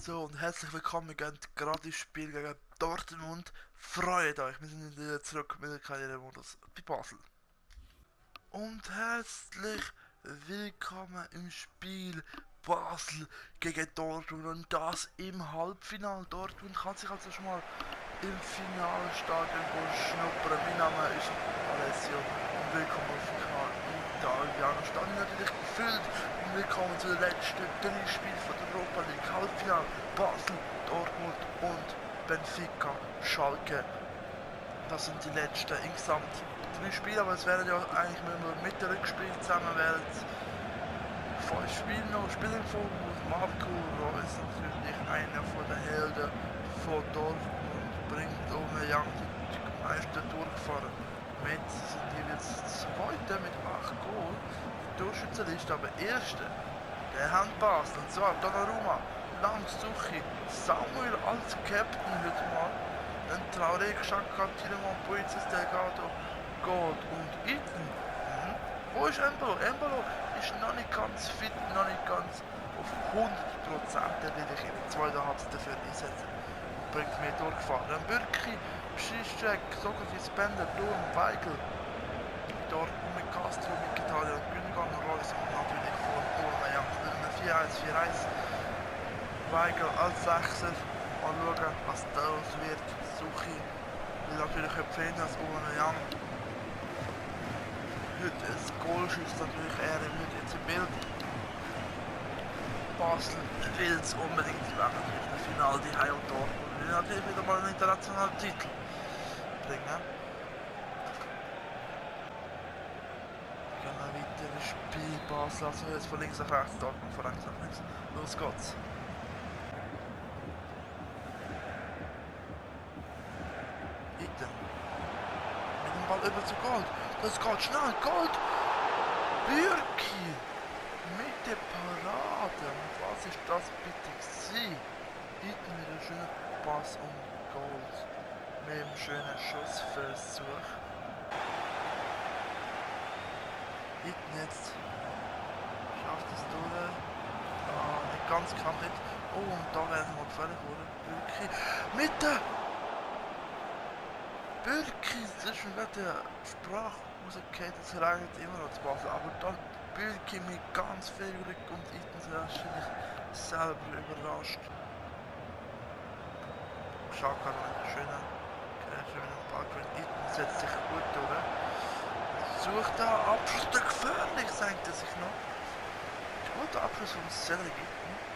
So und herzlich willkommen, wir gehen gerade ins Spiel gegen Dortmund. Freut euch, wir sind wieder zurück mit dem Karrieremodus bei Basel. Und herzlich willkommen im Spiel Basel gegen Dortmund und das im Halbfinale. Dortmund kann sich also schon mal im Finalstadion schnuppern. Mein Name ist Alessio und willkommen auf dem Kanal Italien. Stadion natürlich gefüllt und willkommen zu den letzten 3 Spielen von der Europa League. Halbfinale Basel, Dortmund und Benfica, Schalke. Das sind die letzten insgesamt 3 Spiele, aber es werden ja eigentlich mit der Rückspiel zusammen werden 5 Spiele noch. Spielen von Marco Reus, natürlich einer von den Helden von Dortmund, bringt Aubameyang die meisten durchgefahren. Mit sind die jetzt Zweite mit 8 Goal. Die Torschützenliste aber Erste. Der Hand Basel, und zwar Donnarumma, Suchi, Samuel als Captain heute mal. Dann Traoré, Xhaka, Tielemans, Boetius, Delgado, Gold und Itten. Wo ist Embolo? Embolo ist noch nicht ganz fit, noch nicht ganz auf 100%. Den will ich in der zweiten Halbzeit dafür einsetzen. Und bringt mir durchgefahren. Dann Bürki, Schischek, Sokrates, Bender, Durm, Weigel. Dort mit Castro, mit Italien, Gündogan, Reus und natürlich von Aubameyang. 4-1, 4-1. Weigel als Sechser. Mal schauen, was daraus wird. Suchi will natürlich empfehlen, dass Aubameyang heute ein Goal schießt, natürlich er heute jetzt im Bild. Basel will es unbedingt, die werden natürlich das Finale die Heim und Dortmund will natürlich wieder mal einen internationalen Titel bringen. Wir gehen weiter ins Spiel. Basel, also jetzt von links nach rechts, Dortmund von rechts nach links. Los geht's. Mit dem Ball über zu Gold. Das geht schnell. Gold. Bürki. Mit der Parade. Und was ist das bitte gewesen? Itten mit einem schönen Pass um Gold. Mit einem schönen Schussversuch. Itten jetzt. Schafft es durch. Ah, nicht ganz knapp nicht. Oh, und da werden wir mal gefährlich, oder? Bürki. Mit der Bürki, das ist schon gerade der Sprache rausgefallen, das reicht immer noch zu Basel, aber dann Bürki mit ganz viel Glück und Itten sind wahrscheinlich selber überrascht. Xhaka noch einen schönen Ball gewinnt. Itten setzt sich gut durch. Sucht da Abschluss, der gefährlich, sagt er sich noch. Guter Abschluss vom Cedric Itten.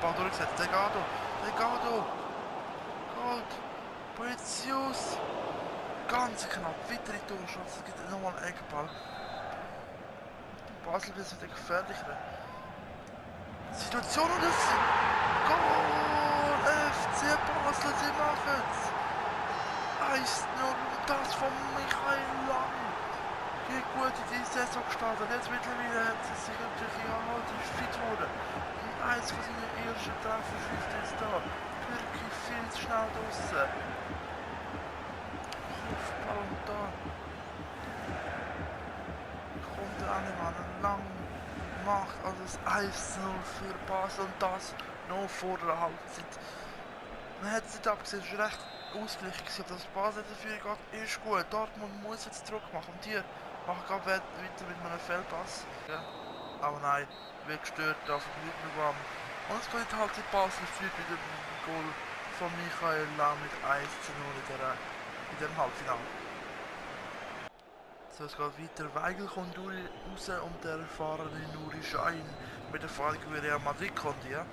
Ball durchgesetzt, Delgado, Gold, Boetius, ganz knapp, weitere Torchance, es gibt nochmal einen Eckball. Basel wird wieder gefährlicher. Situation und es Goal, FC Basel, sie machen es. 1-0 und das von Michael Lang. Wie gut in die Saison gestartet, jetzt mittlerweile hat sie sich natürlich erhalten, ist fit geworden. Eins von seinen ersten Treffer schießt jetzt da. Bürki viel zu schnell draussen. Kopfball und da kommt der eine Mann lang, macht also das 1-0 für Basel und das noch vor der Halbzeit. Man hat es nicht abgesehen, es war recht ausgeglichen, dass Basel dafür geht, ist gut. Dortmund muss jetzt Druck machen und hier machen gerade weiter mit einem Fehlpass. Ja. Aber nein, wird gestört auf dem Programm. Und es geht halt in Basel führt mit dem Goal von Michael Lang mit 1-0 in dem Halbfinale. So, es geht weiter. Weigel kommt raus und der erfahrene Nuri Sahin mit der Erfahrung wie Real Madrid kommt, ja.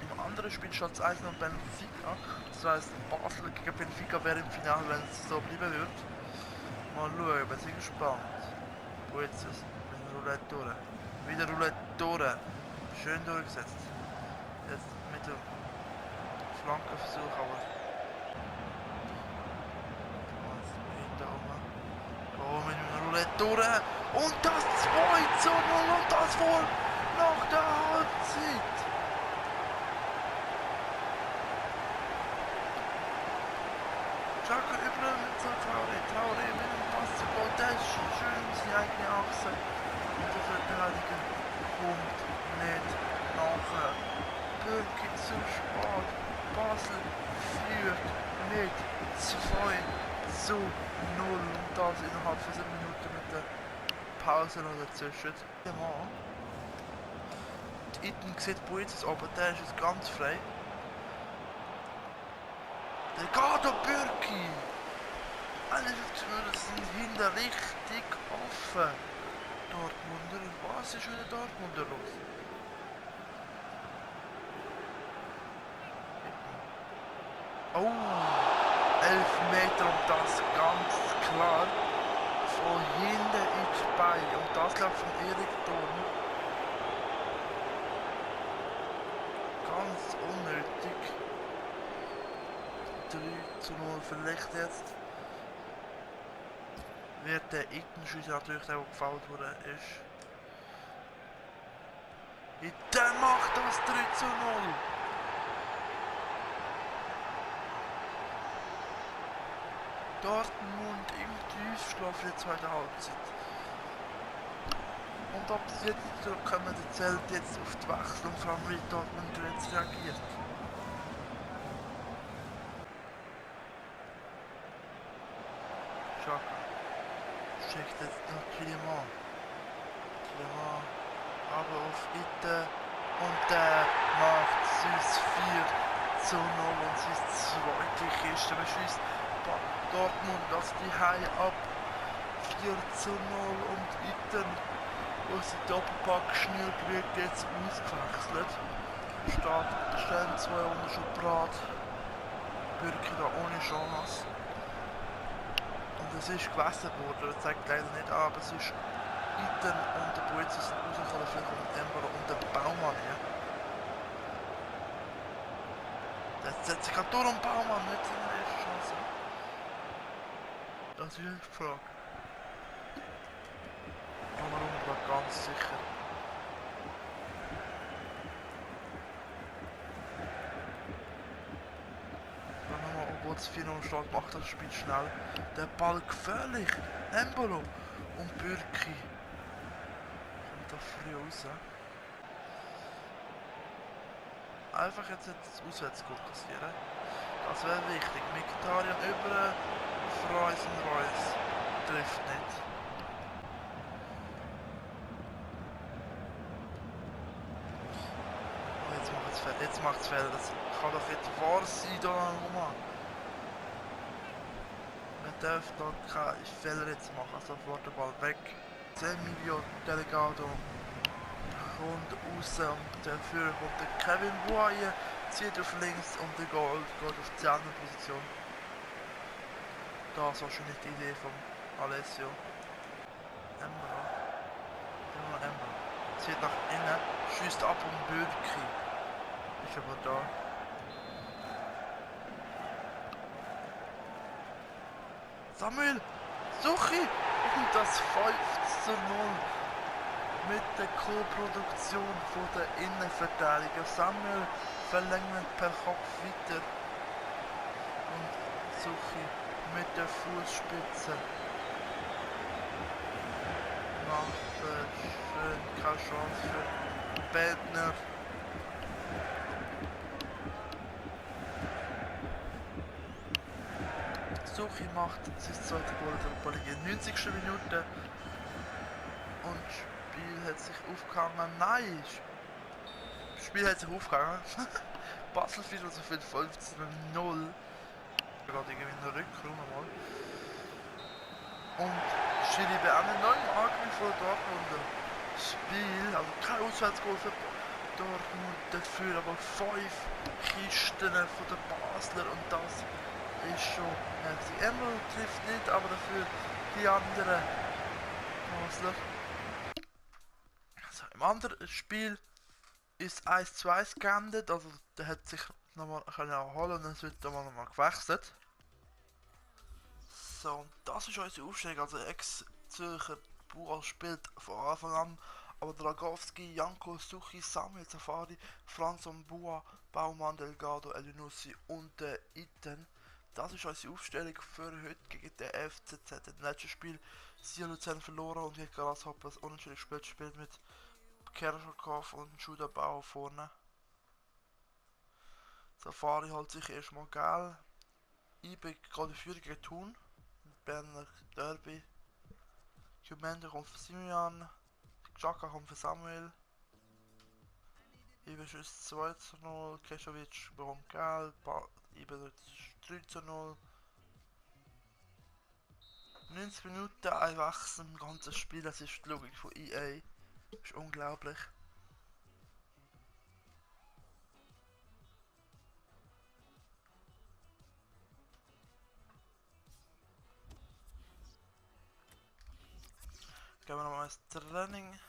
Im anderen Spiel steht es 1-0 Benfica. Das heisst, Basel gegen Benfica wäre im Finale, wenn es so bleiben wird. Mal schauen, wir sind gespannt. Wo jetzt ist es? Roulette durch. Wieder Roulette durch. Schön durchgesetzt. Jetzt mit dem Flankenversuch, aber hinter oben. Oh, mit dem Roulette durch. Und das 2-0 und das vor nach der Halbzeit. Xhaka über mit Traoré mit dem Pass zu Goal. Das ist schön. eigene Achse und der Verteidiger kommt nicht nachher. Bürki zu spät. Basel führt mit 2:0 und das innerhalb von 7 Minuten mit der Pause noch dazwischen. Der Mann. Die Iten sieht Buizes, aber der ist jetzt ganz frei. Der Gado Bürki! Alle 15 Minuten sind hinter richtig offen. Dortmunder, was ist wieder Dortmunder los? Oh, 11 Meter und das ganz klar von hinten ins Bein. Und das glaube von Erik Thurn. Ganz unnötig. 3:0 vielleicht jetzt. Wird der Iten-Schuss natürlich der gefault worden ist. Iten macht das 3:0. Dortmund im Tiefschlaf in der zweiten Halbzeit. Und ob sie jetzt zurückkommen, zählt jetzt auf die Wechsel und vor allem wie Dortmund jetzt reagiert. Schaka schickt jetzt noch Clément. Clément aber auf Ite und der macht süß 4:0 und sein zweite Kiste beschießt Dortmund das die High ab 4:0 und Iten, wo sie Doppelpack schnell wird jetzt ausgewechselt. Stehen 2 unter schon parat. Bürki da ohne Chance. Und es ist gewässert worden, das zeigt leider nicht an, aber es ist Iten und der Buizes sind rausgekommen, vielleicht kommt Embolo und der Baumann hier. Jetzt setzt sich gerade durch und Baumann nicht seine erste Chance. Das ist die Frage. Donnarumma war ganz sicher. Donnarumma, obwohl es 4:0 steht, macht das Spiel schnell. Der Ball gefährlich. Embolo und Bürki. Kommt da früh raus. Einfach jetzt das Auswärtsgoal kassieren. Das wäre wichtig. Mkhitaryan über Reus trifft nicht. Oh, jetzt macht es Fehler. Das kann doch nicht wahr sein, Donnarumma. Man darf da keine Fehler jetzt machen. Also sofort der Ball weg. Emilio Delgado kommt raus und dafür kommt der Kevin Boye, zieht auf links und der Goal geht auf die 10. Position. Das ist wahrscheinlich die Idee von Alessio. Embolo. Zieht nach innen, schießt ab und Bürki. Ist aber da. Samuel Suchi und das 5:0 mit der Co-Produktion von der Innenverteidiger. Samuel verlängert per Kopf weiter und Suchi mit der Fußspitze macht schön, keine Chance für Bentner. Suchi macht sein zweites Goal in der Europa League in 90. Minute und das Spiel hat sich aufgehangen. Nein! Das Spiel hat sich aufgehangen. Basel führt also für 15:0. Gerade irgendwie in der Rückrunde mal. Und Schiri beendet 9 Angriff von Dortmunder. Spiel, also kein Auswärtsgoal für Dortmund, dafür aber 5 Kisten von der Basler und das ist schon heftig. Embolo trifft nicht, aber dafür die anderen Basler. Also, im anderen Spiel ist 1:2 geendet, also der hat sich nochmal erholen und es wird nochmal gewechselt. So, und das ist unsere Aufstellung, also Ex-Zürcher Bual spielt von Anfang an, aber Dragowski, Janko, Suchi, Samuel, Safari, Franz und Bua, Baumann, Delgado, Elinussi und Iten das ist unsere Aufstellung für heute gegen den FCZ. Im letzten Spiel Sia Luzern verloren und gegen Grasshoppers unentschieden gespielt mit Kerschakov und Judah Bauer vorne. Safari holt sich erstmal Gel. IB gerade in Führung gegen Thun. Berner Derby. Commander kommt für Simeon. Xhaka kommt für Samuel. IB schießt 2:0. Kesovic bekommt Gel. IB 3:0. 90 Minuten ein Wechsel im ganzen Spiel. Das ist die Logik von EA. Das ist unglaublich. Gehen wir nochmal ins Training.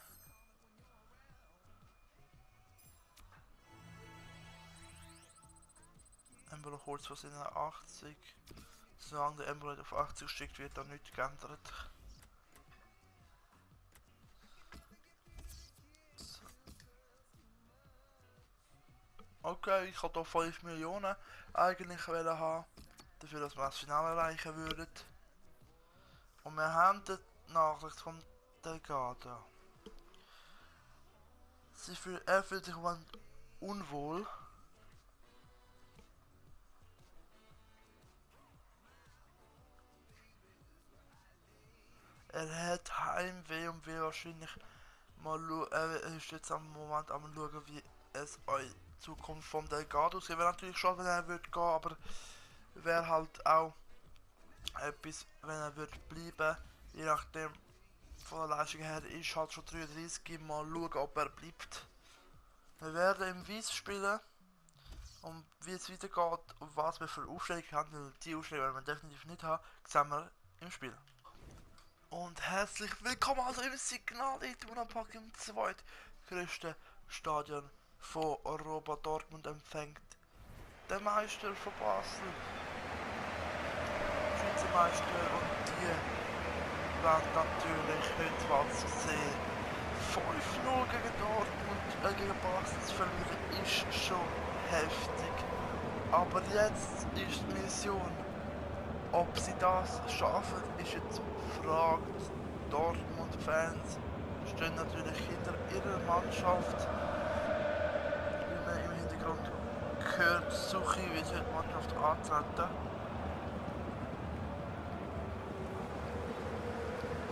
Embolo kurz vor seinen 80. Solange der Embolo auf 80 geschickt wird, dann nichts geändert. So. Okay, ich habe hier 5 Millionen eigentlich haben, dafür dass wir das Finale erreichen würden. Und wir haben die Nachricht vom Delgado. Er fühlt sich unwohl. Er hat Heimweh und will wahrscheinlich mal schauen, er ist jetzt am Moment am schauen, wie es in Zukunft vom Delgado aussieht. Wäre natürlich schon, wenn er würde gehen, aber wäre halt auch etwas, wenn er würde bleiben, je nachdem von der Leistung her ist halt schon 33, mal schauen, ob er bleibt. Wir werden im Weiss spielen und wie es weitergeht und was wir für Aufstellung haben, weil die Aufstellung werden wir definitiv nicht haben, sehen wir im Spiel. Und herzlich willkommen also im Signal Iduna Park im zweitgrößten Stadion von Europa. Dortmund empfängt der Meister von Basel, Schweizer Meister, und die werden natürlich heute was sehen. 5:0 gegen Dortmund, gegen Basel zu verlieren ist schon heftig. Aber jetzt ist die Mission, ob sie das schaffen, ist jetzt gefragt. Dortmund-Fans stehen natürlich hinter ihrer Mannschaft. Wie man im Hintergrund hört, Suchi wird die Mannschaft antreten.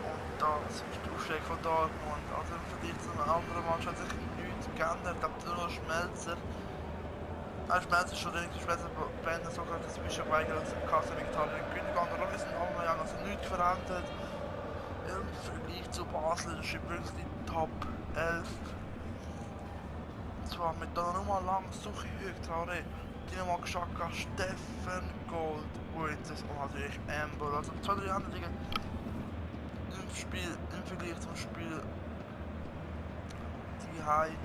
Und das ist die Aufstellung von Dortmund. Also im Vergleich zu einer anderen Mannschaft hat sich nichts geändert. Ich glaube, nur Schmelzer. Schmelzer ist schon drin, Schmelzer Brenner, sogar das Bischof Weigel, Kasse, Viktoria, Gündogan, Reisen, Aubameyang, also nichts verändert. Im Vergleich zu Basel ist übrigens die Top 11. Und zwar mit Donnarumma, Lang, Suchi, Hüg, Traoré, Dinamo Xhaka, Steffen, Gold, Witzes und natürlich Embolo. Also 2-3 andere Dinge im Vergleich zum Spiel die High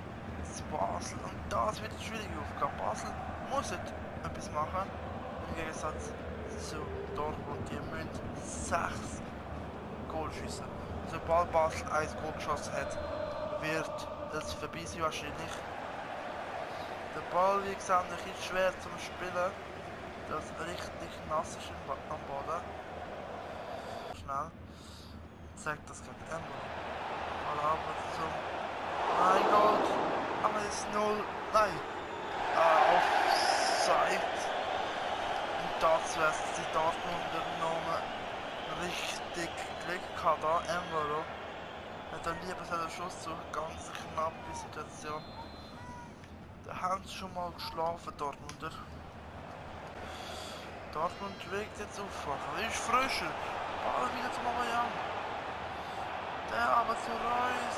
zu Basel, und das wird eine schwierige Aufgabe. Basel muss jetzt etwas machen, im Gegensatz zu Dortmund, die müssen 6 Goal schiessen. Sobald Basel 1 Goal geschossen hat, wird es vorbei sein wahrscheinlich. Der Ball, wie gesagt, ist schwer zum Spielen, das richtig nass ist am Boden. Schnell zeigt das gegen Embolo. Aber zum mein Gott, aber es ist 0, nein, Offside. Und dazu hast die Dortmunder Namen richtig Glück gehabt, da Embolo hat dann lieber seinen Schuss zu, ganz knappe Situation. Da haben sie schon mal geschlafen, Dortmunder. Dortmund wirkt jetzt aufwachen, ist frischer, Ball wieder zum Aubameyang. Der aber zu Reus.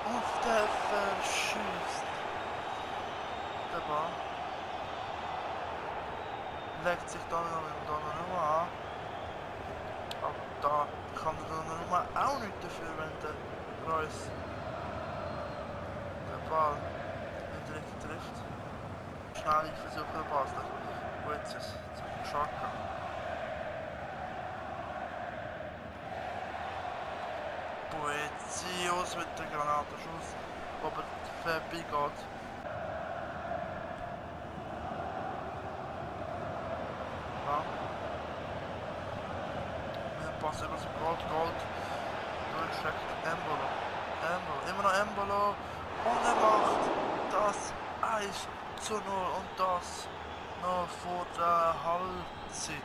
Und der verschießt. Der Ball legt sich dann noch mit dem Donnarumma an. Aber da kann der Donnarumma auch nicht dafür, wenn der Reus den Ball nicht richtig trifft. Schnell versucht der Basler. Witzes zum Xhaka. Boetius mit der Granatenschuss, aber vorbeigeht. Pass über so Gold. Durchstreckt Embolo. Immer noch Embolo. Und er macht das 1:0 und das noch vor der Halbzeit.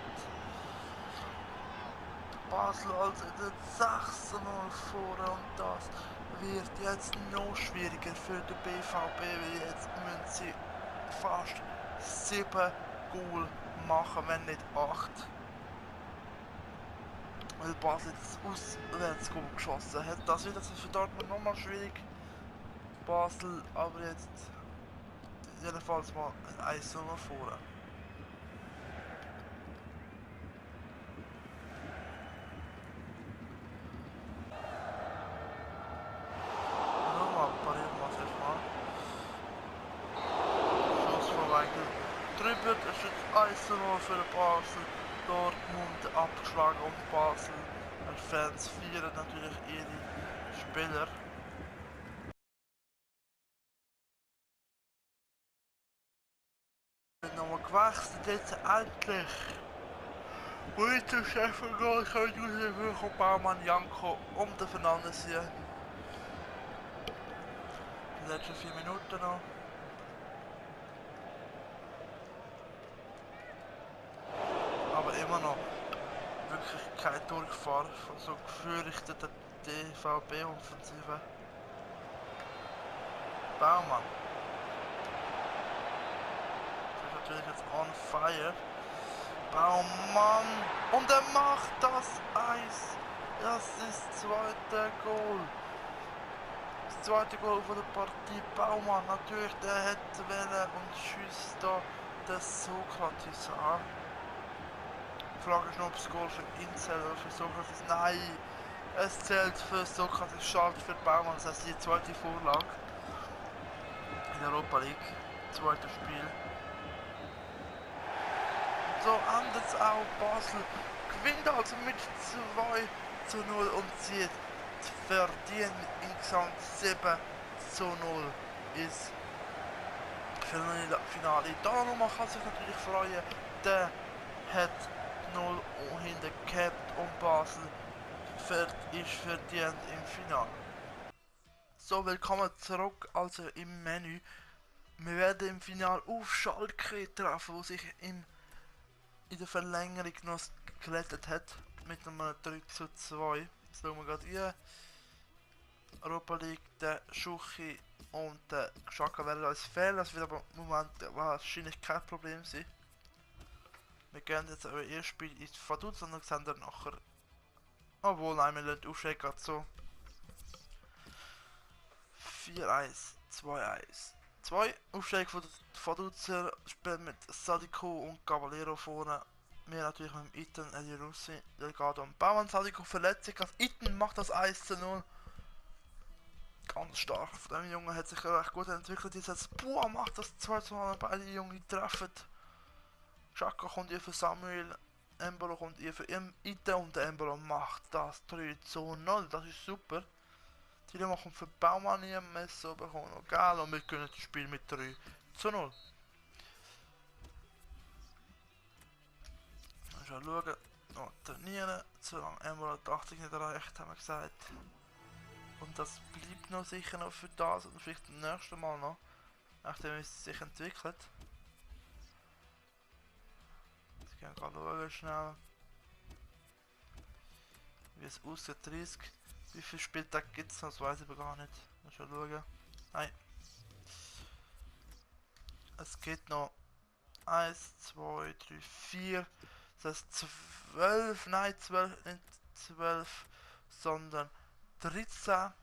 Basel also in der 6:0 vor und das wird jetzt noch schwieriger für den BVB, weil jetzt müssen sie fast 7 Goal machen, wenn nicht 8. Weil Basel jetzt auswärts geschossen hat. Das wird jetzt für Dortmund nochmal schwierig. Basel aber jetzt jedenfalls mal ein 1:0 vorne. Nochmal parieren wir es erstmal. Schuss von Weigel. Drüber, es ist jetzt 1:0 für Basel. Dortmund abgeschlagen und Basel. Die Fans feiern natürlich ihre Spieler. Nochmal gewechselt, jetzt endlich. Chef vergehen, können wir Baumann, Janko und der Fernandes hier. Die letzten 4 Minuten noch. Aber immer noch wirklich kein Durchfahrt von so gefürchteten DVB-Offensive. Baumann. Das ist natürlich jetzt on fire. Baumann. Und er macht das Eis. Das ist das zweite Goal. Das zweite Goal von der Partie. Baumann natürlich, der hätte wollen und schießt da den Sokrates an. Die Frage ist noch, ob das Goal für ihn zählt oder für Sokrates. Nein, es zählt für Sokrates, schade für Baumann. Das heißt die zweite Vorlage in der Europa League. Zweites Spiel. So endet es auch. Basel gewinnt also mit 2:0 und zieht verdient insgesamt 7:0 ins Finale. Donnarumma kann sich natürlich freuen. Der hat 0 hinten gehabt und Basel ist verdient im Finale. So, willkommen zurück also im Menü. Wir werden im Finale auf Schalke treffen, wo sich in der Verlängerung noch gerettet hat mit einem 3:2. Jetzt schauen wir gerade rein. Europa League, der Schuchi und der Xhaka werden als fehlen. Das wird aber im Moment wahrscheinlich kein Problem sein. Wir gehen jetzt aber ihr Spiel ins Vaduz und dann sehen wir nachher. Obwohl, nein, wir lassen aufsteigen gerade so. 4:1, 2:1. 2 Aufstieg von der Vaduzer, spielt mit Sadiko und Cavallero vorne. Wir natürlich mit dem Iten, Eli Russi, Delgado und Baumann. Sadiko verletzt sich, Iten macht das 1:0. Ganz stark. Von dem Jungen hat sich recht gut entwickelt. Jetzt Boah macht das 2:0, beide Jungen treffen. Xhaka kommt hier für Samuel, Embolo kommt hier für Iten und der Embolo macht das 3:0. Das ist super. Die machen für Baumann nie ein Messer bekommen. Geil, und wir können das Spiel mit 3:0. Mal schauen, noch trainieren, solange Embolo die 80 nicht erreicht, haben wir gesagt. Und das bleibt noch sicher noch für das und vielleicht das nächste Mal noch, nachdem es sich entwickelt. Jetzt gehen wir schauen schnell, wie es aussieht. 30. Wie viele Spieltage gibt es noch? Das weiß ich aber gar nicht. Mal schauen. Nein. Es geht noch 1, 2, 3, 4. Das heißt 12. Nein, 12, nicht 12, sondern 13.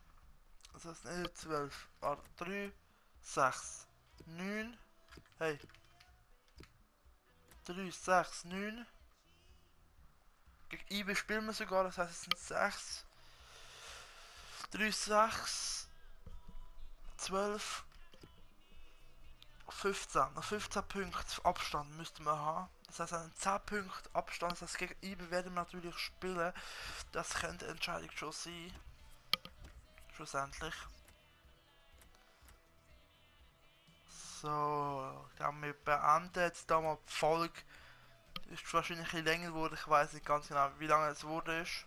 Das heißt nicht 12. Aber 3, 6, 9. Hey. 3, 6, 9. Gegen IB spielen wir sogar, das heißt es sind 6. 3, 6, 12, 15. Noch 15 Punkte Abstand müssten wir haben. Das heißt, einen 10 Punkte Abstand. Das heißt, gegen IB werden wir natürlich spielen. Das könnte eine Entscheidung schon sein. Schlussendlich. So, dann wir beenden jetzt da mal die Folge. ist wahrscheinlich ein bisschen länger geworden, ich weiß nicht ganz genau, wie lange es wurde ist.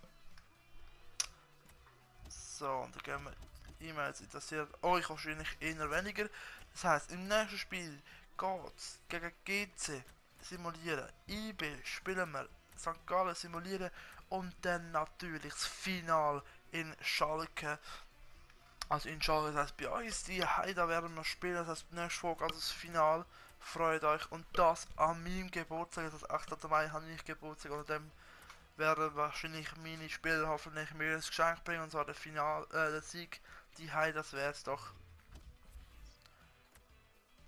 So, und dann gehen wir E-Mails, interessiert euch wahrscheinlich eher weniger. Das heisst, im nächsten Spiel geht's gegen GC simulieren, IB spielen wir, St. Gallen simulieren und dann natürlich das Finale in Schalke. Also in Schalke, das heisst bei uns die da werden wir spielen, das heisst nächste Folge, also das Finale. Freut euch und das an meinem Geburtstag, das 8. Mai habe ich Geburtstag und dem werden wahrscheinlich meine Spieler hoffentlich mir ein Geschenk bringen, und zwar der der Sieg, die das wär's doch.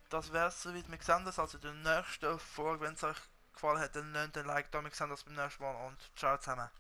Das wär's soweit, wir sehen das also in der nächsten Folge, wenn es euch gefallen hat, dann lasst ein Like da, wir sehen das beim nächsten Mal und ciao zusammen.